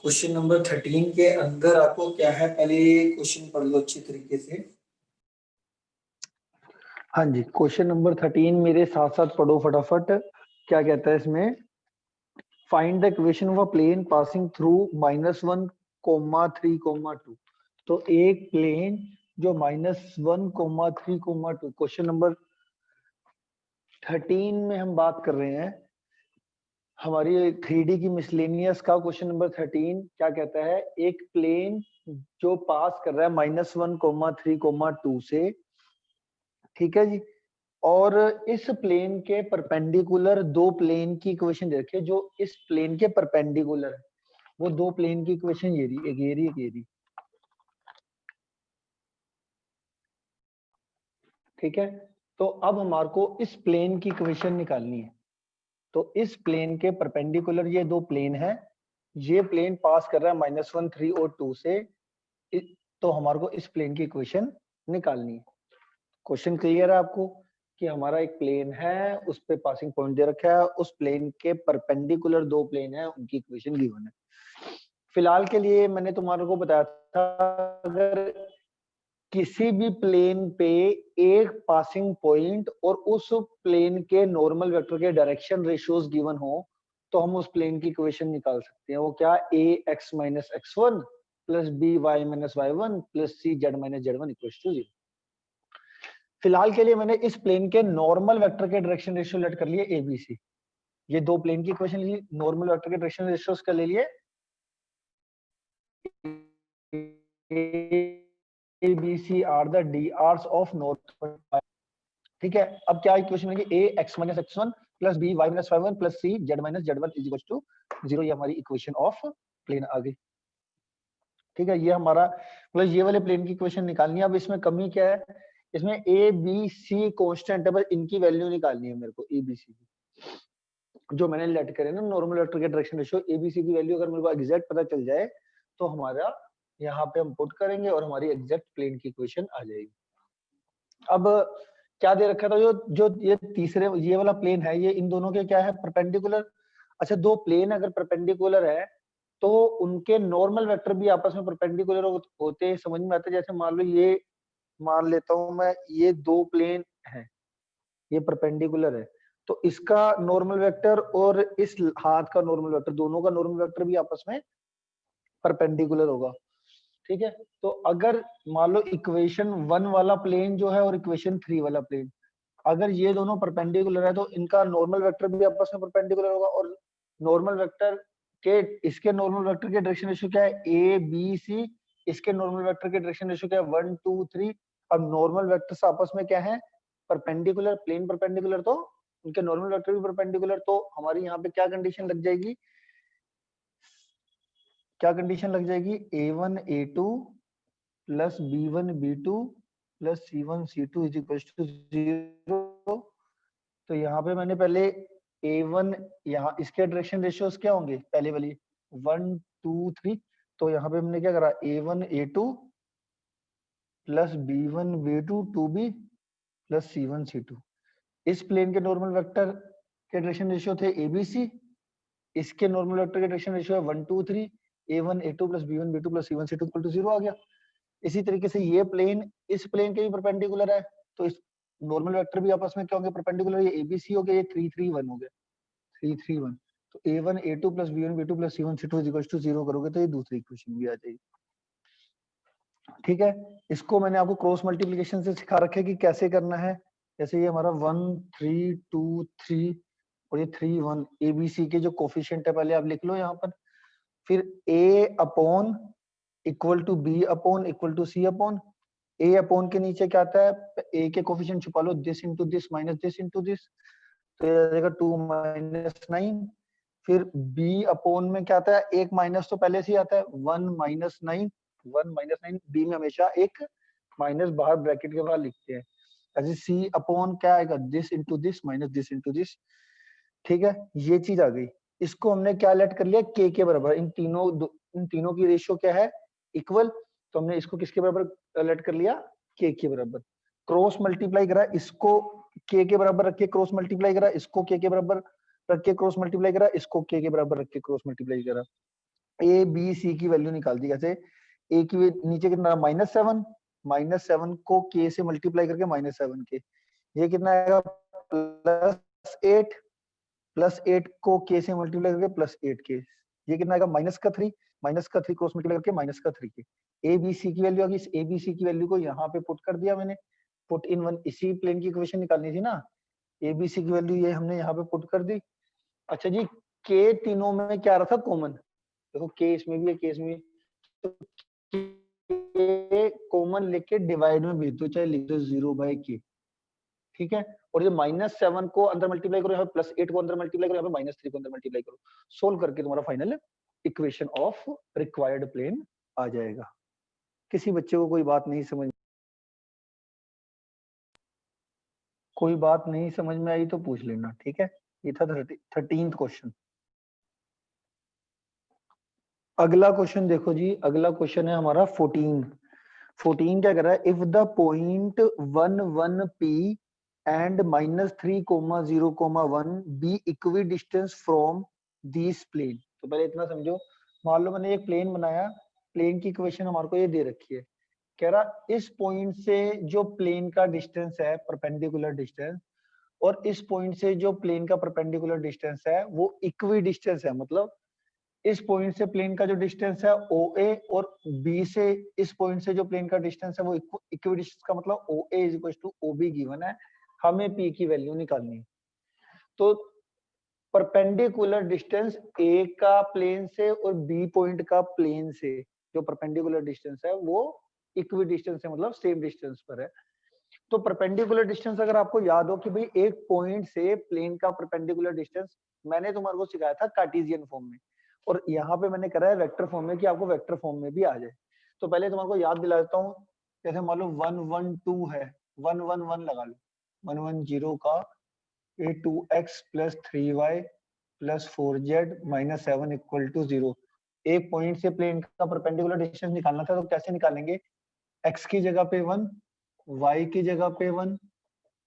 Question number 13 के अंदर आपको क्या है, पहले क्वेश्चन पढ़ लो अच्छी तरीके से। हाँ जी, क्वेश्चन नंबर 13 मेरे साथ साथ पढ़ो फटाफट। क्या कहता है इसमें? Find the equation of a plane passing through -1, 3, 2। तो एक प्लेन जो -1, 3, 2, क्वेश्चन नंबर 13 में हम बात कर रहे हैं। हमारी 3D की मिसलेनियस का क्वेश्चन नंबर 13 क्या कहता है? एक प्लेन जो पास कर रहा है -1, 3, 2 से, ठीक है जी। और इस प्लेन के परपेंडिकुलर दो प्लेन की इक्वेशन दे रखी है। जो इस प्लेन के परपेंडिकुलर है वो दो प्लेन की इक्वेशन ये रही, एक ये रही, एक ये रही, ठीक है। तो अब हमारे को इस प्लेन की इक्वेशन निकालनी है। तो इस प्लेन के परपेंडिकुलर ये दो प्लेन है। ये प्लेन पास कर रहा है -1, 3 और 2 से। तो हमारे को इस प्लेन की इक्वेशन निकालनी है। क्वेश्चन क्लियर है आपको कि हमारा एक प्लेन है, उस पे पासिंग पॉइंट दे रखा है, उस प्लेन के परपेंडिकुलर दो प्लेन है, उनकी इक्वेशन गिवन है। फिलहाल के लिए मैंने तुम्हारे को बताया था, अगर किसी भी प्लेन पे एक पासिंग पॉइंट और उस प्लेन के नॉर्मल वेक्टर के डायरेक्शन रेशियोज गिवन हो तो हम उस प्लेन की इक्वेशन निकाल सकते हैं। वो क्या? ax - x1 plus by - y1 plus cz - z1 equals to 0। फिलहाल के लिए मैंने इस प्लेन के नॉर्मल वेक्टर के डायरेक्शन रेशियो लेट कर लिए एबीसी। ये दो प्लेन की इक्वेशन ली, नॉर्मल वेक्टर के डायरेक्शन रेशियोज का ले लिए ABC are the DRs of north, ठीक है। अब क्या इक्वेशन बनेगी? ax - x1 plus by - y1 plus cz - z1 is equal to 0। ये हमारी इक्वेशन ऑफ प्लेन आ गई, ठीक है। ये हमारा मतलब ये वाले प्लेन की इक्वेशन निकालनी है। अब इसमें कमी क्या है? इसमें ए बी सी कॉन्स्टेंट है, बस इनकी वैल्यू निकालनी है मेरे को। ए बी सी की जो मैंने लेट करे ना नॉर्मल वेक्टर के direction ratio, A B C की वैल्यू अगर मेरे को एग्जैक्ट पता चल जाए तो हमारा यहाँ पे हम पुट करेंगे और हमारी एग्जैक्ट प्लेन की इक्वेशन आ जाएगी। अब क्या दे रखा था? जो जो ये तीसरे ये वाला प्लेन है, ये इन दोनों के क्या है? परपेंडिकुलर। अच्छा, दो प्लेन अगर परपेंडिकुलर है तो उनके नॉर्मल वेक्टर भी आपस में परपेंडिकुलर होते हैं, समझ में आता है। जैसे मान लो ये, मान लेता हूं मैं, ये दो प्लेन हैं, ये परपेंडिकुलर है, तो इसका नॉर्मल वेक्टर और इस हाथ का नॉर्मल वेक्टर, दोनों का नॉर्मल वेक्टर भी आपस में परपेंडिकुलर होगा, ठीक है। तो अगर मान लो इक्वेशन 1 वाला प्लेन जो है और इक्वेशन 3 वाला प्लेन, अगर ये दोनों परपेंडिकुलर है तो इनका नॉर्मल वेक्टर भी आपस में परपेंडिकुलर होगा। और नॉर्मल वेक्टर के, इसके नॉर्मल वेक्टर के डायरेक्शन रेशियो क्या है? A B C. इसके नॉर्मल वेक्टर के डायरेक्शन रेशियो क्या है? 1 2 3। अब नॉर्मल वेक्टर्स आपस में क्या है? परपेंडिकुलर, प्लेन परपेंडिकुलर, तो उनके नॉर्मल वेक्टर भी परपेंडिकुलर। तो हमारी यहाँ पे क्या कंडीशन लग जाएगी? क्या कंडीशन लग जाएगी? a1 a2 plus b1 b2 plus c1 c2 is equal to 0। तो यहाँ पे मैंने पहले a1, यहाँ इसके डायरेक्शन रेशियोज क्या होंगे? पहले वाली 1 2 3। तो यहाँ पे हमने क्या करा? a1 a2 plus b1 b2 2b plus c1 c2। इस प्लेन के नॉर्मल वेक्टर के डायरेक्शन रेशियो थे abc। इसके नॉर्मल वेक्टर के डायरेक्शन रेशियो है 1 2 3। a1 a2 plus b1 b2 plus c1 c2 equal to 0 आ गया। इसी तरीके से ये प्लेन इस प्लेन के भी परपेंडिकुलर है, तो इस नॉर्मल वेक्टर भी आपस में क्या होंगे? परपेंडिकुलर। ये एबीसी हो गया, ये 3 3 1 हो गया, 3 3 1। तो a1 a2 plus b1 b2 plus c1 c2 is equal to 0 करोगे तो ये दूसरी इक्वेशन भी आ जाएगी, ठीक है। इसको मैंने आपको क्रॉस मल्टीप्लिकेशन से सिखा रखा है कि कैसे करना है। जैसे ये हमारा 1 3 2 3 और ये 3 1, एबीसी के जो कोफिशिएंट है पहले आप लिख लो यहाँ पर। फिर a upon equal to b upon equal to c upon. a upon के नीचे क्या आता है? a के कोफिशिएंट छुपा लो, this into this minus this into this, तो ये आ जाएगा 2 - 9। फिर b अपॉन में क्या आता है? एक माइनस तो पहले से ही आता है, 1 - 9, 1 - 9। b में हमेशा एक माइनस बाहर ब्रैकेट के बाहर लिखते हैं। ऐसे c अपॉन क्या आएगा? This into this minus this into this, ठीक है। ये चीज आ गई। इसको हमने क्या लेट कर लिया? k के बराबर। इन तीनों की रेशियो क्या है? इक्वल। तो हमने इसको किसके बराबर लेट कर लिया? k के बराबर। क्रॉस मल्टीप्लाई करा, इसको k के बराबर रख के क्रॉस मल्टीप्लाई करा, इसको k के बराबर रख के क्रॉस मल्टीप्लाई करा, इसको k के बराबर रख के क्रॉस मल्टीप्लाई करा। ए बी सी की वैल्यू निकाल दी। कैसे? ए की नीचे कितना -7, -7 को के से मल्टीप्लाई करके -7 के, ये कितना आएगा +8, +8 को के से मल्टीप्लाई करके +8 के, ये कितना आएगा -3, -3 क्रॉस मल्टीप्लाई करके -3 के। ए बी सी की वैल्यू आ गई। इस ए बी सी की वैल्यू को यहाँ पे पुट कर दिया मैंने, पुट इन वन, इसी प्लेन की इक्वेशन निकालनी थी ना, ए बी सी की वैल्यू ये हमने यहाँ पे पुट कर दी। अच्छा जी, के तीनों में क्या आ रहा था कॉमन, देखो के इसमें भी है, के इसमें भी है, तो के कॉमन लेके डिवाइड में भेज दो, चाहे लिख दो 0/k, ठीक है। और ये -7 को अंदर मल्टीप्लाई करो, यहाँ पे +8 को अंदर मल्टीप्लाई करो, यहाँ पे -3 को अंदर मल्टीप्लाई करो, सोल्व करके तुम्हारा final equation of required plane आ जाएगा। किसी बच्चे को कोई बात नहीं समझ, कोई बात नहीं समझ में आई तो पूछ लेना, ठीक है। ये था 13th क्वेश्चन। अगला क्वेश्चन देखो जी, अगला क्वेश्चन है हमारा 14 क्या कर रहा है, if the point 1 1 p and -3, 0, 1 be equi distance from this plane. तो पहले इतना समझो, मान लो मैंने एक प्लेन बनाया, प्लेन की इक्वेशन हमारे को ये दे रखी है, कह रहा इस पॉइंट से जो प्लेन का डिस्टेंस है परपेंडिकुलर डिस्टेंस, और इस पॉइंट से जो प्लेन का परपेंडिकुलर डिस्टेंस है वो इक्वी डिस्टेंस है, मतलब इस पॉइंट से प्लेन का जो डिस्टेंस है OA और B से इस पॉइंट से जो प्लेन का डिस्टेंस है वो इक्वी डिस्टेंस का मतलब OA = OB गिवन है, हमें P की वैल्यू निकालनी है। तो परपेंडिकुलर डिस्टेंस A का प्लेन से और B पॉइंट का प्लेन से जो परपेंडिकुलर डिस्टेंस है वो इक्वी डिस्टेंस है, मतलब सेम डिस्टेंस पर है। तो परपेंडिकुलर डिस्टेंस अगर आपको याद हो कि भाई एक पॉइंट से प्लेन का परपेंडिकुलर डिस्टेंस मैंने तुम्हारे को सिखाया था कार्टेशियन फॉर्म में, और यहाँ पे मैंने करा है वेक्टर फॉर्म में कि आपको वेक्टर फॉर्म में भी आ जाए। तो पहले तुम्हारे को याद दिला देता हूँ, जैसे मान लो 1 1 2 है, 1 1 1 लगा लो, 1 1 0 का ये 2x + 3y + 4z - 7 = 0। एक पॉइंट से प्लेन का परपेंडिकुलर डिस्टेंस निकालना था, तो कैसे निकालेंगे, x की जगह पे 1, y की जगह पे 1,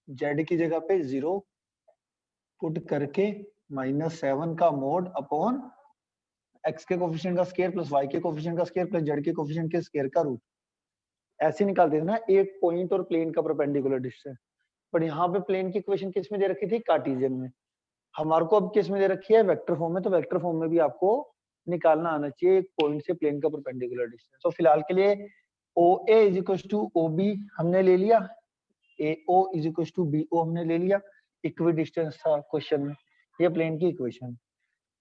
z की जगह पे 0 पुट करके -7 का मोड अपॉन x के कोफिशिएंट का स्क्वायर प्लस y के कोफिशिएंट का स्क्वायर प्लस z के कोफिशिएंट के स्क्वायर का रूट, ऐसे निकाल देते ना एक पॉइंट और प्लेन का परपेंडिकुलर डिस्टेंस। पर यहाँ पे प्लेन की इक्वेशन किस में दे रखी थी, कार्टेशियन में। हमारे को अब किस में दे रखी है, वेक्टर फॉर्म में। तो वेक्टर फॉर्म में भी आपको निकालना आना चाहिए एक पॉइंट से प्लेन का परपेंडिकुलर डिस्टेंस। तो फिलहाल के लिए OA = OB हमने ले लिया, AO = BO हमने ले लिया, इक्वी डिस्टेंस था क्वेश्चन में, ये प्लेन की इक्वेशन।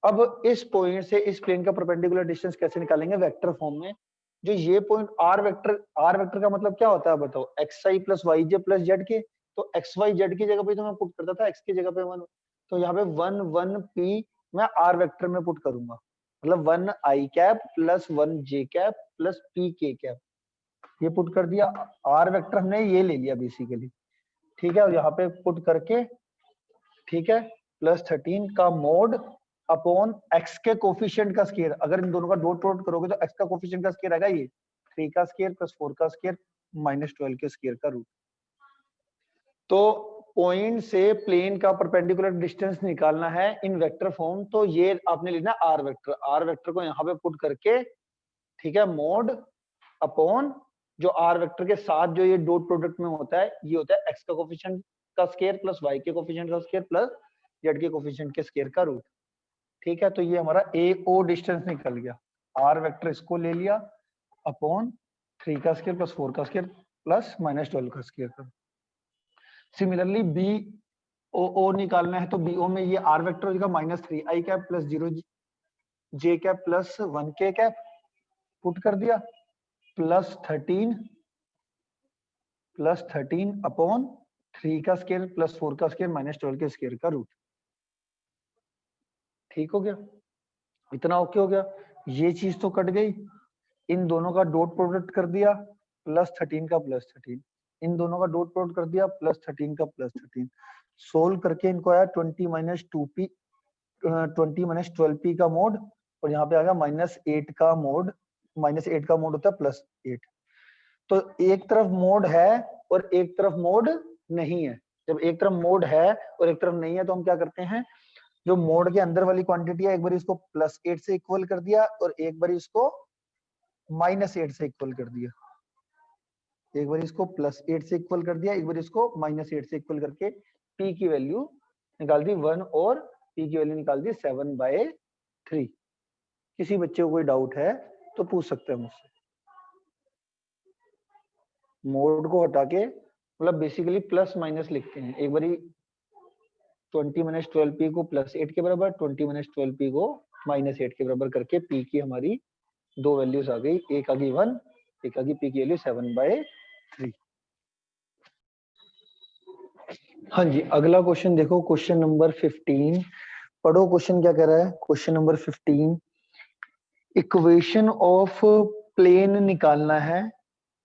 अब इस पॉइंट से इस प्लेन का परपेंडिकुलर डिस्टेंस कैसे निकालेंगे, वेक्टर फॉर्म में। जो ये पॉइंट r वेक्टर का मतलब क्या होता है बताओ, xi + yj + zk। तो xy z की जगह पे तो मैं पुट करता था x की जगह पे 1, तो यहाँ पे 1 1 p मैं r वेक्टर में पुट करूंगा, मतलब 1 i cap + 1 j cap + p k cap, ये पुट कर दिया। r वेक्टर हमने ये ले लिया बेसिकली, ठीक है। और यहाँ पे पुट करके, ठीक है, +13 का मोड अपॉन x के कोफिशिएंट का स्क्वायर, अगर इन दोनों का डॉट प्रोडक्ट करोगे तो x का कोफिशिएंट का स्क्वायर आएगा ये 3 का स्क्वायर + 4 का स्क्वायर -12 के स्क्वायर का रूट। तो पॉइंट से प्लेन का परपेंडिकुलर डिस्टेंस निकालना है इन वेक्टर फॉर्म, तो ये आपने लेना r वेक्टर को यहाँ पे पुट करके, ठीक है, मोड अपॉन जो r वेक्टर के साथ जो ये डॉट प्रोडक्ट में होता है, ये होता है x का कोफिशिएंट का स्क्वायर प्लस y के कोफिशिएंट का स्क्वायर प्लस z के कोफिशिएंट के स्क्वायर का रूट, ठीक है। तो ये हमारा AO डिस्टेंस निकल गया, r वेक्टर इसको ले लिया अपॉन 3 का स्क्वायर प्लस 4 का स्क्वायर प्लस -12 का स्क्वायर का। सिमिलरली BO निकालना है, तो BO में ये r वेक्टर हो जाएगा -3i cap + 0 j cap + 1 k cap, put कर दिया, +13 अपॉन 3 का स्क्वायर + 4 का स्क्वायर -12 के स्क्वायर का रूट, ठीक हो गया, इतना ओके हो गया। ये चीज तो कट गई, इन दोनों का डॉट प्रोडक्ट कर दिया, +13 का +13, इन दोनों का डॉट प्रोडक्ट कर दिया, +13 का +13, सोल्व करके इनको आया 20 - 2p 20 - 12p का मोड, और यहाँ पे आ गया -8 का मोड, -8 का मोड होता है +8। तो एक तरफ मोड है और एक तरफ मोड नहीं है। जब एक तरफ मोड है और एक तरफ नहीं है तो हम क्या करते हैं, जो मोड के अंदर वाली क्वांटिटी है, एक बार इसको +8 से इक्वल कर दिया और एक बार इसको -8 से इक्वल कर दिया। एक बार इसको +8 से इक्वल कर दिया, एक बार इसको -8 से इक्वल करके p की वैल्यू निकाल दी 1 और p की वैल्यू निकाल दी 7/3। किसी बच्चे को कोई डाउट है तो पूछ सकते हैं मुझसे। मोड को हटा के मतलब बेसिकली प्लस माइनस लिखते हैं। एक बारी 20 - 12p को +8 के बराबर, 20 - 12p को -8 के बराबर करके p की हमारी दो वैल्यूज आ गई, एक आ गई 1, एक आ गई p की वैल्यू 7/3। हाँ जी, अगला क्वेश्चन देखो, क्वेश्चन नंबर 15 पढ़ो। क्वेश्चन क्या कह रहा है? Question number 15, equation of plane निकालना है।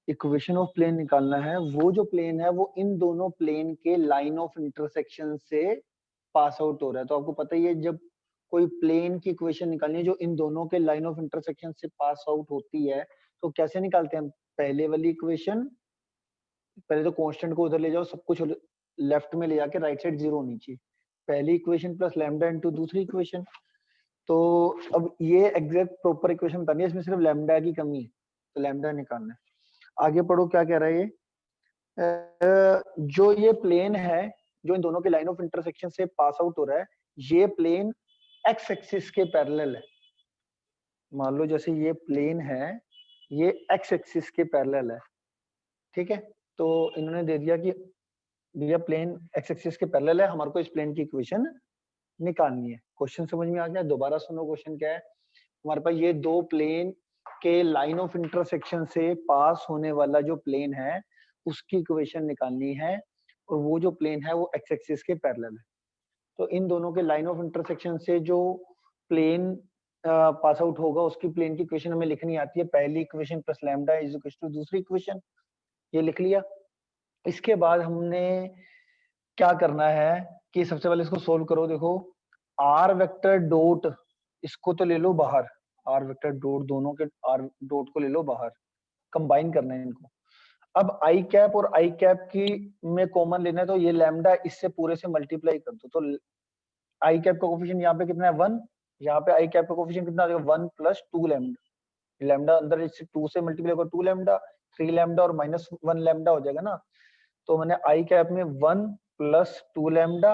इक्वेशन ऑफ प्लेन निकालना है। वो जो प्लेन है वो इन दोनों प्लेन के लाइन ऑफ इंटरसेक्शन से पास आउट हो रहा है। तो आपको पता ही है, जब कोई प्लेन की इक्वेशन निकालनी है जो इन दोनों के लाइन ऑफ इंटरसेक्शन से पास आउट होती है, तो कैसे निकालते हैं हम? पहले वाली इक्वेशन, पहले तो कांस्टेंट को उधर ले जाओ, सब कुछ लेफ्ट में ले जाके राइट साइड 0 होनी चाहिए। पहली इक्वेशन प्लस लैम्डा इनटू दूसरी इक्वेशन। तो अब ये एग्जैक्ट प्रॉपर इक्वेशन बतानी है, इसमें सिर्फ लैम्डा की कमी है, तो लैम्डा निकालना है। आगे पढ़ो क्या कह रहा है ये। जो ये प्लेन है जो इन दोनों के लाइन ऑफ इंटरसेक्शन से पास आउट हो रहा है, ये प्लेन एक्स एक्सिस के पैरेलल है। मान लो जैसे ये प्लेन है, ये एक्स एक्सिस के पैरेलल है, ठीक है। तो इन्होंने दे दिया कि भैया प्लेन एक्स एक्सिस के पैरेलल है, हमारे को इस प्लेन की इक्वेशन निकालनी है। क्वेश्चन समझ में आ गया? दोबारा सुनो, क्वेश्चन क्या है हमारे पास। ये दो प्लेन के लाइन ऑफ इंटरसेक्शन से पास होने वाला जो प्लेन है उसकी इक्वेशन निकालनी है, और वो जो प्लेन है वो एक्स एक्सिस के पैरेलल है। तो इन दोनों के लाइन ऑफ इंटरसेक्शन से जो प्लेन पास आउट होगा उसकी प्लेन की इक्वेशन हमें लिखनी आती है। पहली equation plus lambda is equal to दूसरी इक्वेशन, ये लिख लिया। इसके बाद हमने क्या करना है कि सबसे पहले इसको सोल्व करो। देखो आर वेक्टर डॉट, इसको तो ले लो बाहर, आर वेक्टर डॉट, दोनों के आर डॉट को ले लो बाहर, कंबाइन करना है इनको। अब आई कैप और आई कैप की में कॉमन लेना है, तो ये लैम्डा इससे पूरे से मल्टीप्लाई कर दो। तो आई कैप का कोफिशिएंट यहाँ पे कितना है? 1। यहाँ पे आई कैप का कोफिशिएंट कितना आ जाएगा? 1 + 2 लैम्डा। लैम्डा अंदर इससे 2 से मल्टीप्लाई करो, 2 लैम्डा, 3 लैम्डा और -1 लैम्डा हो जाएगा ना। तो मैंने आई कैप में 1 + 2 लैम्डा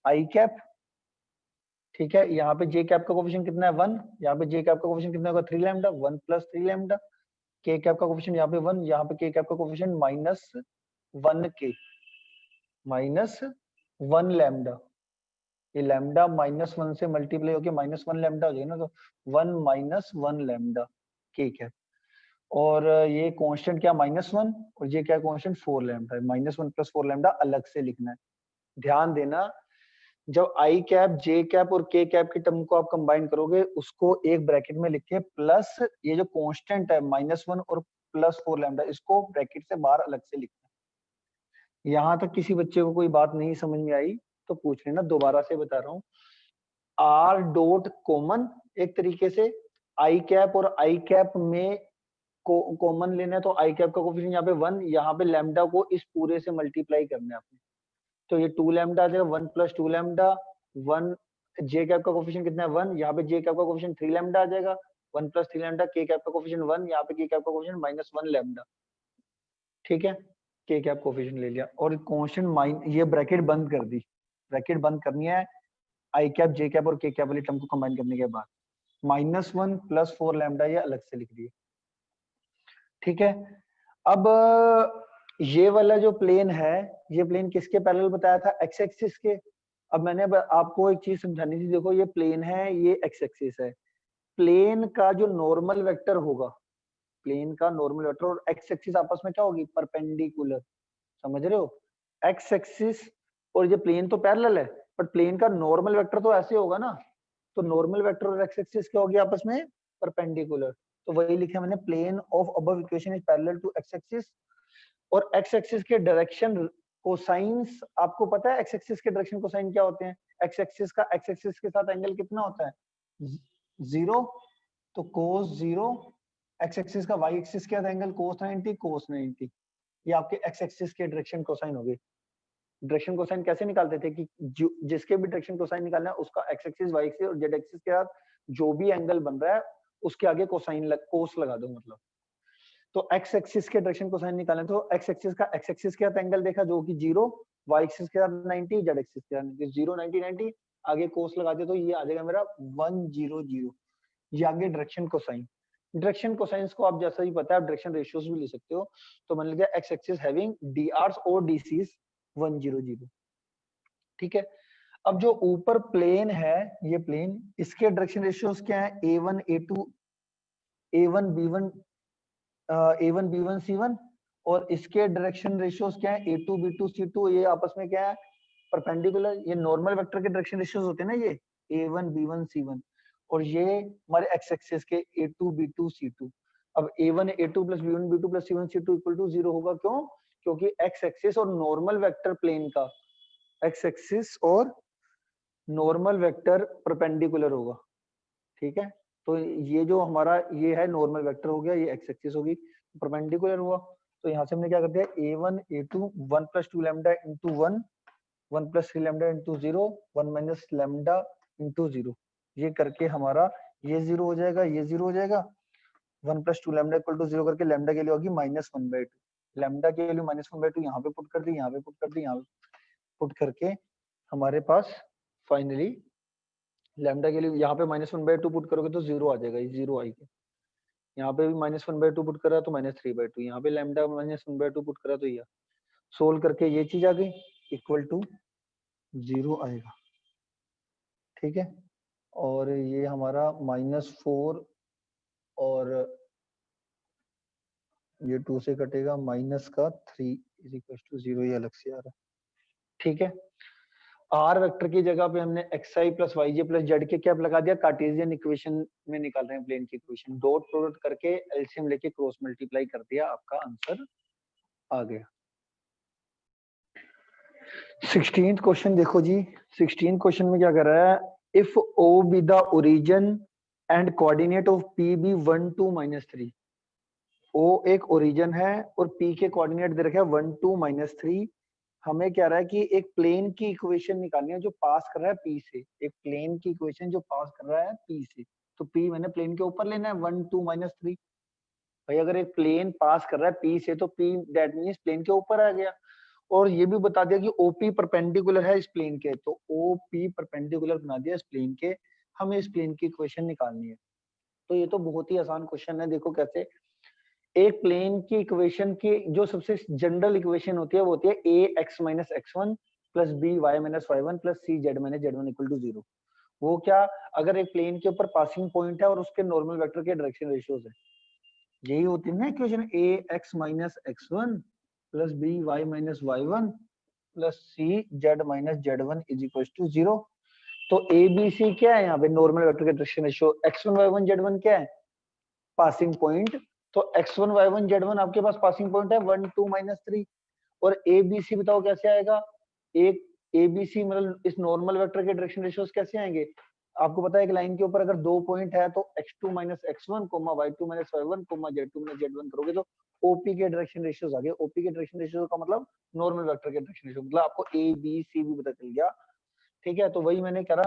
आई कैप, ठीक है। यहाँ पे जे कैप का कोफिशिएंट कितना है? 1। यहाँ पे जे कैप का कोफिशिएंट कितना होगा? 3 लैम्डा, 1 + 3 लैम्डा। के कैप का कोफिशिएंट यहाँ पे 1, यहाँ पे के कैप का कोफिशिएंट -1 के, -1 लैम्डा। ये लैम्डा -1 से मल्टीप्लाई होके -1 लैम्डा हो जाएगा ना, तो 1 - 1 लैम्डा के कैप। और ये कांस्टेंट क्या? -1, और ये क्या कांस्टेंट? 4 लैम्डा। -1 + 4 लैम्डा अलग से लिखना है। ध्यान देना, जब आई कैप, जे कैप और के कैप की टर्म को आप कंबाइन करोगे, उसको एक ब्रैकेट में लिखे, प्लस ये जो कांस्टेंट है -1 और +4 लैम्डा, इसको ब्रैकेट से बाहर अलग से लिखना है। यहाँ तक किसी बच्चे को कोई बात नहीं समझ में आई तो पूछ लेना, दोबारा से बता रहा हूँ। आर डॉट कॉमन एक तरीके से, आई कैप और आई कैप में कॉमन लेना है, तो आई कैप का कोफिशिएंट यहाँ पे 1, यहाँ पे लैम्डा को इस पूरे से मल्टीप्लाई करना है आपने। तो ये 2 लैम्डा आ जाएगा, 1 + 2 लैम्डा, 1। जे कैप का कोफिशिएंट कितना है? 1। यहाँ पे जे कैप का कोफिशिएंट 3 लैम्डा आ जाएगा, 1 + 3 लैम्डा। के कैप का कोफिशिएंट 1, यहाँ पे के कैप का कोफिशिएंट -1 लैम्डा, ठीक है। के कैप कोफिशिएंट ले लिया और कांस्टेंट माइन, ये ब्रैकेट बंद कर दी। ब्रैकेट बंद करनी है आई कैप, जे कैप और के कैप वाली टर्म को कंबाइन करने के बाद। -1 + 4 लैम्डा ये अलग से लिख दिए, ठीक है। अब ये वाला जो प्लेन है, ये प्लेन किसके पैरेलल बताया था? एक्स एक्सिस के। अब मैंने आपको एक चीज समझानी थी। देखो ये प्लेन है, ये एक्स एक्सिस है। प्लेन का जो नॉर्मल वेक्टर होगा, प्लेन का नॉर्मल वेक्टर और एक्स एक्सिस आपस में क्या होगी? परपेंडिकुलर। समझ रहे हो? एक्स एक्सिस और ये प्लेन तो पैरेलल है, बट प्लेन का नॉर्मल वेक्टर तो ऐसे होगा ना। तो नॉर्मल वेक्टर और एक्स एक्सिस क्या होगी आपस में? परपेंडिकुलर। तो वही लिखा मैंने, plane of above equation is parallel to x axis. और एक्स एक्सिस के डायरेक्शन कोसाइंस आपको पता है? एक्स एक्सिस के डायरेक्शन कोसाइन क्या होते हैं? एक्स एक्सिस का एक्स एक्सिस के साथ एंगल कितना होता है? 0। तो cos 0। एक्स एक्सिस का वाई एक्सिस के साथ एंगल cos 90, cos 90। ये आपके एक्स एक्सिस के डायरेक्शन कोसाइन हो गए। डायरेक्शन कोसाइन कैसे निकालते थे कि जिसके भी डायरेक्शन कोसाइन निकालना है उसका एक्स एक्सिस वाई एक्सिस और जेड एक्सिस के साथ जो भी एंगल बन रहा है उसके आगे कोसाइन कोस लगा दो मतलब। तो एक्स एक्सिस के डायरेक्शन कोसाइन निकालें तो एक्स एक्सिस का एक्स एक्सिस के साथ एंगल देखा जो कि 0, वाई एक्सिस के साथ 90, जेड एक्सिस के साथ 0 90 90, आगे कोस लगा दे तो ये आ जाएगा मेरा 100। ये आगे डायरेक्शन कोसाइन। डायरेक्शन कोसाइंस को आप जैसा ही पता है आप डायरेक्शन रेशियोज भी ले सकते हो। तो मान लीजिए एक्स एक्सिस हैविंग drs और dc's 100। ठीक है, अब जो ऊपर प्लेन है ये प्लेन, इसके डायरेक्शन रेशियोज क्या है, a1 a2 a1 b1 a1 b1 c1, और इसके डायरेक्शन रेशियोज क्या है a2 b2 c2, ये आपस में क्या है परपेंडिकुलर, ये नॉर्मल वेक्टर के डायरेक्शन रेशियोज होते हैं ना ये a1 b1 c1, और ये हमारे एक्स एक्सिस के a2 b2 c2। अब a1 a2 plus b1 b2 plus c1 c2 equal to 0 होगा, क्यों? क्योंकि एक्स एक्सिस और नॉर्मल वेक्टर प्लेन का एक्स एक्सिस और नॉर्मल वेक्टर परपेंडिकुलर होगा। ठीक है, तो ये जो हमारा ये है नॉर्मल वेक्टर हो गया, ये एक्स एक्सिस होगी, परपेंडिकुलर हुआ। तो यहाँ से हमने क्या कर दिया, a1 a2 1 plus 2 lambda into 1 1 plus 3 lambda into 0 1 minus lambda into 0, ये करके हमारा ये 0 हो जाएगा, ये 0 हो जाएगा। 1 प्लस 2 लैम्डा इक्वल टू 0 करके लैम्डा के लिए होगी -1/2, लैम्डा के लिए -1/2 यहाँ पे पुट कर दी, यहाँ पे पुट कर दी, यहाँ पे पुट करके हमारे पास फाइनली लैम्डा के लिए यहाँ पे -1/2 पुट करोगे तो 0 आ जाएगा, ये 0 आएगी। यहाँ पे भी -1/2 पुट करा तो -3/2, यहाँ पे लैम्डा -1/2 पुट करा तो ये सोल्व करके ये चीज आ गई इक्वल टू 0 आएगा। ठीक है, और ये हमारा -4 और ये 2 से कटेगा -3 इज इक्वल टू 0, ये अलग से आ रहा है। ठीक है, आर वेक्टर की जगह पे हमने xi plus yj plus Z के कैप लगा दिया, कार्टेशियन इक्वेशन में निकाल रहे हैं प्लेन की इक्वेशन, डॉट प्रोडक्ट करके एलसीएम लेके क्रॉस मल्टीप्लाई कर दिया, आपका आंसर आ गया। 16th क्वेश्चन देखो जी, 16th क्वेश्चन में क्या कर रहा है, if O be the origin and coordinate of P be 1 2 -3, O एक ओरिजिन है और P के कोऑर्डिनेट दे रखे हैं 1 2 -3, हमें कह रहा है कि एक प्लेन की इक्वेशन निकालनी है जो पास कर रहा है P से, एक प्लेन की इक्वेशन जो पास कर रहा है P से, तो P मैंने प्लेन के ऊपर लेना है 1 2 -3। भाई अगर एक प्लेन पास कर रहा है P से तो P दैट मींस प्लेन के ऊपर आ गया, और ये भी बता दिया कि OP परपेंडिकुलर है इस प्लेन के, तो OP परपेंडिकुलर बना दिया इस प्लेन के, हमें इस प्लेन की इक्वेशन निकालनी है। तो ये तो बहुत ही आसान क्वेश्चन है, देखो कैसे, एक प्लेन की इक्वेशन की जो सबसे जनरल इक्वेशन होती है वो होती है ax minus x1 plus B Y minus y1 plus C Z minus z1 equal to 0। वो क्या, अगर एक प्लेन के ऊपर पासिंग पॉइंट है और उसके नॉर्मल वेक्टर के डायरेक्शन रेशियोज है, यही होती है ना equation, ax minus x1 plus B Y minus y1 plus C Z minus z1 is equal to 0। तो ए बी सी क्या है यहाँ पे, नॉर्मल वेक्टर के direction ratio, x1 y1 z1 क्या है, पासिंग पॉइंट, तो x1 y1 z1 आपके पास पासिंग पॉइंट है 1 2 -3, और ए बी सी बताओ कैसे आएगा, एक ए बी सी मतलब इस नॉर्मल वेक्टर के डायरेक्शन रेशियोज कैसे आएंगे, आपको पता है एक लाइन के ऊपर अगर 2 पॉइंट है तो x2 x1 y2 y1 z2 z1 करोगे तो ओपी के डायरेक्शन रेशियोज आ गए। ओपी के डायरेक्शन रेशियो का मतलब नॉर्मल वेक्टर के डायरेक्शन रेशियो, मतलब आपको ए बी सी भी पता चल गया। ठीक है, तो वही मैंने करा,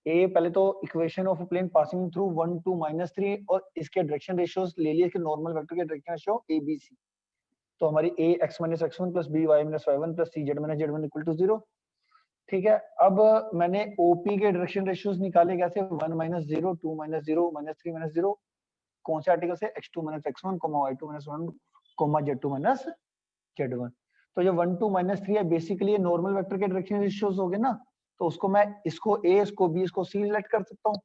ए पहले तो equation of plane passing through 1 2 -3 और इसके डायरेक्शन रेशियोज ले लिए, इसके नॉर्मल वेक्टर के direction ratio A B c, तो हमारी a x minus x1 plus B Y minus y1 plus C Z minus z1 equal to 0। ठीक है, अब मैंने ओपी के डायरेक्शन रेशियोज निकाले कैसे, 1 -0 2 -0 -3 -0, कौन से आर्टिकल से, x2 x1 y2 1 z2 z1। तो जो 1 2 -3 है बेसिकली ये नॉर्मल वेक्टर के डायरेक्शन रेशियोज हो गए ना, तो उसको मैं इसको ए इसको बी इसको सी सिलेक्ट कर सकता हूँ,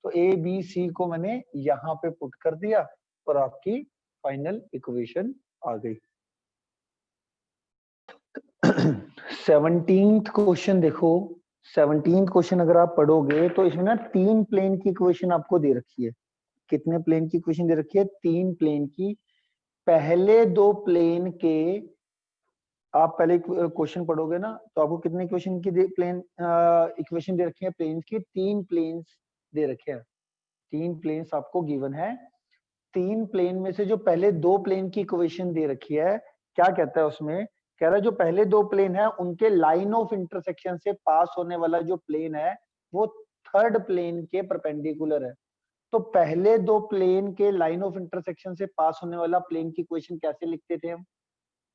तो ए बी सी को मैंने यहाँ पे पुट कर दिया और आपकी फाइनल इक्वेशन आ गई। 17th क्वेश्चन देखो, 17th क्वेश्चन अगर आप पढ़ोगे तो इसमें ना 3 प्लेन की इक्वेशन आपको दे रखी है। कितने प्लेन की इक्वेशन दे रखी है, 3 प्लेन की। पहले 2 प्लेन के आप पहले क्वेश्चन पढ़ोगे ना तो आपको कितने इक्वेशन की प्लेन इक्वेशन दे रखी है, प्लेन की 3 प्लेन्स दे रखे हैं, 3 प्लेन्स आपको गिवन है। 3 प्लेन में से जो पहले 2 प्लेन की इक्वेशन दे रखी है, क्या कहता है उसमें, कह रहा है जो पहले दो प्लेन है उनके लाइन ऑफ इंटरसेक्शन से पास होने वाला जो प्लेन है वो थर्ड प्लेन के परपेंडिकुलर है। तो पहले दो प्लेन के लाइन ऑफ इंटरसेक्शन से पास होने वाला प्लेन की इक्वेशन कैसे लिखते थे हम?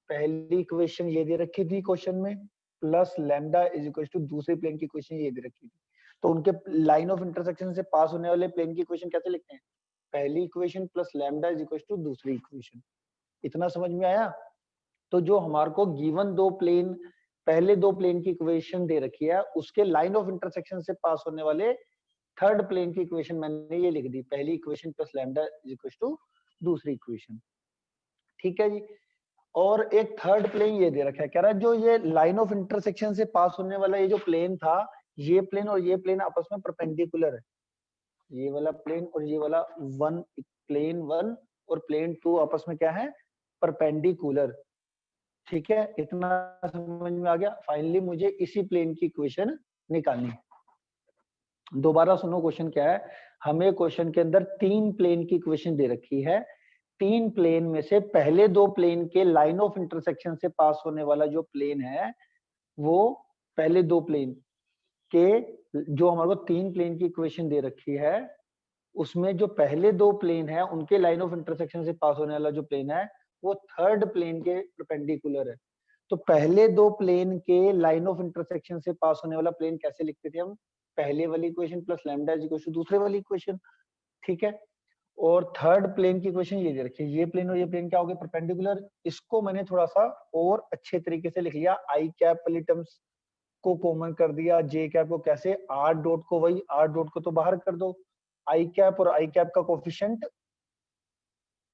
पहली इक्वेशन ये दे रखी थी क्वेश्चन में, plus lambda is equal to दूसरी प्लेन की इक्वेशन ये दे रखी थी। तो उनके लाइन ऑफ इंटरसेक्शन से पास होने वाले प्लेन की इक्वेशन कैसे लिखते हैं? पहली equation plus lambda is equal to दूसरी इक्वेशन। इतना समझ में आया? तो जो हमारे को गिवन दो प्लेन, पहले दो प्लेन की इक्वेशन दे रखी है, उसके लाइन ऑफ इंटरसेक्शन से पास होने वाले थर्ड प्लेन की इक्वेशन मैंने ये लिख दी, पहली equation plus lambda is equal to दूसरी इक्वेशन। ठीक है जी। और एक थर्ड प्लेन ये दे रखा है, कह रहा है जो ये लाइन ऑफ इंटरसेक्शन से पास होने वाला ये जो प्लेन था, ये प्लेन और ये प्लेन आपस में परपेंडिकुलर है। ये वाला प्लेन और ये वाला प्लेन वन और प्लेन टू आपस में क्या है? परपेंडिकुलर। ठीक है, इतना समझ में आ गया। फाइनली मुझे इसी प्लेन की इक्वेशन निकालनी है। दोबारा सुनो क्वेश्चन क्या है। हमें क्वेश्चन के अंदर तीन प्लेन की इक्वेशन दे रखी है। तीन प्लेन में से पहले दो प्लेन के लाइन ऑफ इंटरसेक्शन से पास होने वाला जो प्लेन है, वो पहले दो प्लेन के, जो हमारे को तीन प्लेन की इक्वेशन दे रखी है, उसमें जो पहले दो प्लेन है उनके लाइन ऑफ इंटरसेक्शन से पास होने वाला जो प्लेन है वो थर्ड प्लेन के परपेंडिकुलर है। तो पहले दो प्लेन के लाइन ऑफ इंटरसेक्शन से पास होने वाला प्लेन कैसे लिखते थे हम? पहले वाली equation plus lambda is equal to दूसरे वाली इक्वेशन। ठीक है। और थर्ड प्लेन की इक्वेशन ये दे रखी है, ये प्लेन और ये प्लेन क्या हो गए? परपेंडिकुलर। इसको मैंने थोड़ा सा और अच्छे तरीके से लिख लिया, आई कैप वाली टर्म्स को कॉमन कर दिया, जे कैप को कैसे, आर डॉट को वही, आर डॉट को तो बाहर कर दो, आई कैप और आई कैप का कोफिशिएंट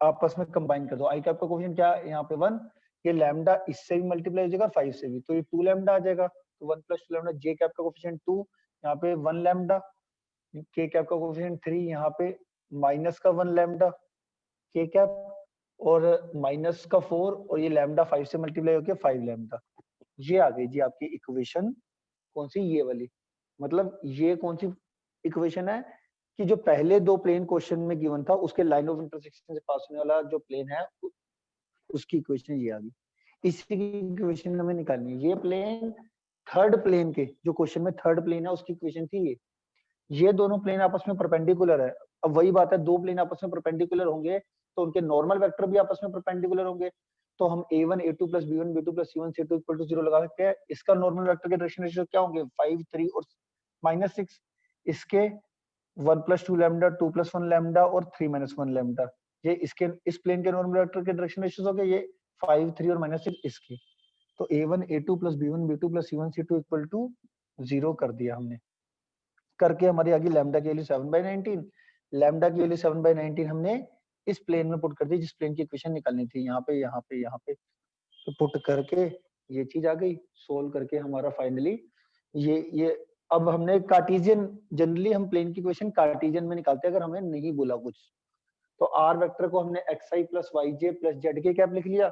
आपस में कंबाइन कर दो। आई कैप का कोफिशिएंट क्या है? यहाँ पे 1, ये लैम्डा इससे भी मल्टीप्लाई हो जाएगा 5 से भी, तो ये 2 लैम्डा आ जाएगा। तो 1 + 2 लैम्डा। जे कैप का कोफिशिएंट 2, यहाँ पे 1 लैम्डा। के कैप का कोफिशिएंट 3, यहाँ पे माइनस का 1 लैम्डा के कैप, और माइनस का 4, और ये लैम्डा 5 से मल्टीप्लाई होकर 5 लैम्डा। ये आ गई जी आपकी इक्वेशन। कौन सी? ये वाली। मतलब ये कौन सी इक्वेशन है कि जो पहले दो प्लेन क्वेश्चन में गिवन था उसके लाइन ऑफ इंटरसेक्शन से पास होने वाला जो प्लेन है उसकी इक्वेशन ये आ गई। इसी की इक्वेशन हमें निकालनी है। ये प्लेन थर्ड प्लेन के, जो क्वेश्चन में थर्ड प्लेन है उसकी इक्वेशन थी ये। ये दोनों प्लेन आपस में परपेंडिकुलर है। अब वही बात है, दो प्लेन आपस में परपेंडिकुलर होंगे तो उनके नॉर्मल वेक्टर भी आपस में परपेंडिकुलर होंगे। तो हम a1 a2 + b1 b2 + c1 c2 = 0 लगा सकते हैं। इसका नॉर्मल वेक्टर के डायरेक्शन रेशियो क्या होंगे? 5 3 और -6। इसके 1 + 2 लैम्डा, 2 + 1 लैम्डा और 3 - 1 लैम्डा। ये इसके, इस प्लेन के नॉर्मल वेक्टर के डायरेक्शन रेशियोज हो गए ये 5 3 और -6 इसके। तो a1 a2 + b1 b2 + c1 c2 = 0 कर दिया हमने। करके हमारी आ गई लैम्डा की वैल्यू 7/19। लैम्डा की वैल्यू 7/19 हमने इस प्लेन में पुट कर दी जिस प्लेन की इक्वेशन निकालनी थी, यहाँ पे यहाँ पे यहाँ पे। तो पुट करके ये चीज आ गई। सोल्व करके हमारा फाइनली ये अब हमने कार्टेशियन, जनरली हम प्लेन की इक्वेशन कार्टेशियन में निकालते हैं अगर हमें नहीं बोला कुछ। तो आर वेक्टर को हमने xi + yj + zk कैप लिख लिया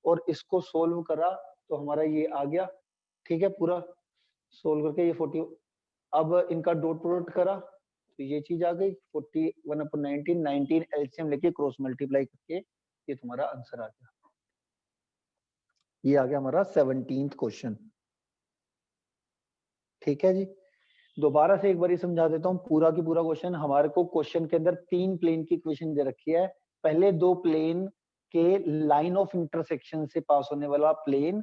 और इसको सोल्व करा तो हमारा ये आ गया। ठीक है, पूरा सोल्व करके ये 40, अब इनका डॉट प्रोडक्ट करा तो ये चीज आ गई 41/19, 19 एलसीएम लेके क्रॉस मल्टीप्लाई करके ये तुम्हारा आंसर आ गया। ये आ गया हमारा 17th क्वेश्चन। ठीक है जी। दोबारा से एक बार समझा देता हूँ पूरा की पूरा क्वेश्चन। हमारे को क्वेश्चन के अंदर तीन प्लेन की इक्वेशन दे रखी है। पहले दो प्लेन के लाइन ऑफ इंटरसेक्शन से पास होने वाला प्लेन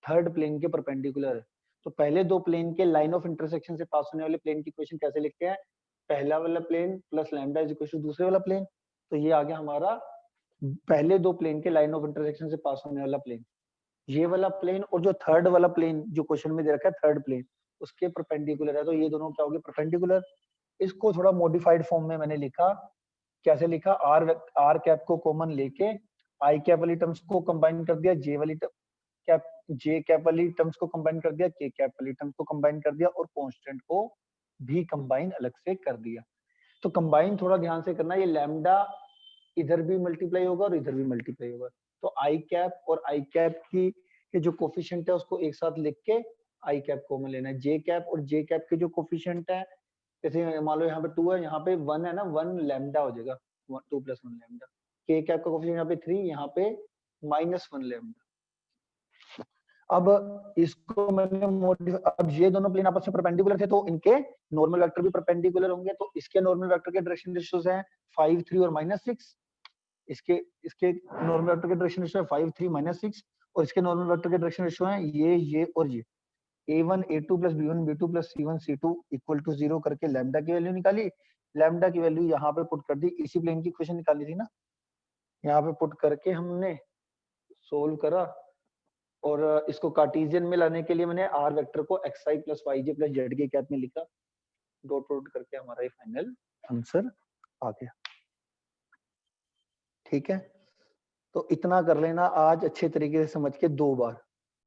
थर्ड प्लेन के परपेंडिकुलर है। तो पहले दो प्लेन के लाइन ऑफ इंटरसेक्शन से पास होने वाले प्लेन की इक्वेशन कैसे लिखते हैं? पहला वाला plane plus lambda is equal to दूसरे वाला प्लेन। तो ये आ गया हमारा पहले दो प्लेन के लाइन ऑफ इंटरसेक्शन से पास होने वाला प्लेन, ये वाला प्लेन, और जो थर्ड वाला प्लेन जो क्वेश्चन में दे रखा है थर्ड प्लेन उसके परपेंडिकुलर है। तो ये दोनों क्या हो गए? परपेंडिकुलर। इसको थोड़ा मॉडिफाइड फॉर्म में मैंने लिखा। कैसे लिखा? आर कैप को कॉमन लेके आई कैप वाली टर्म्स को कंबाइन कर दिया, जे कैप वाली टर्म्स को कंबाइन कर दिया, के कैप वाली टर्म्स को कंबाइन कर दिया, और कांस्टेंट को भी कंबाइन अलग से कर दिया। तो कंबाइन थोड़ा ध्यान से करना, ये लैम्डा इधर भी मल्टीप्लाई होगा और इधर भी मल्टीप्लाई होगा। तो आई कैप और आई कैप की के जो कोफिशिएंट है उसको एक साथ लिख के आई कैप कॉमन लेना है। जे कैप और जे कैप के जो कोफिशिएंट है, जैसे मान लो यहाँ पे 2 है, यहाँ पे 1 है ना, 1 लैम्डा हो जाएगा, 2 + 1 लैम्डा। के कैप का कोफिशिएंट यहाँ पे 3, यहाँ पे -1 लैम्डा। अब इसको मैंने अब ये दोनों प्लेन आपस में परपेंडिकुलर थे तो इनके नॉर्मल वेक्टर भी परपेंडिकुलर होंगे, तो इसके नॉर्मल वेक्टर के डायरेक्शन रेशियोज हैं 5 3 और -6, इसके इसके नॉर्मल वेक्टर के डायरेक्शन रेशियो है 5 3 -6, और इसके नॉर्मल वेक्टर के डायरेक्शन रेशियो हैं ये और ये। a1 a2 plus b1 b2 plus c1 c2 equal to 0 करके लैम्डा की वैल्यू निकाली, लैम्डा की वैल्यू यहाँ पे पुट कर दी, इसी प्लेन की इक्वेशन निकाली थी ना, यहाँ पे पुट करके हमने सोल्व करा, और इसको कार्टेशियन में लाने के लिए मैंने आर वेक्टर को xi plus yj plus Z के कैप में लिखा, डॉट डॉट करके हमारा ये फाइनल आंसर आ गया। ठीक है, तो इतना कर लेना आज अच्छे तरीके से समझ के 2 बार।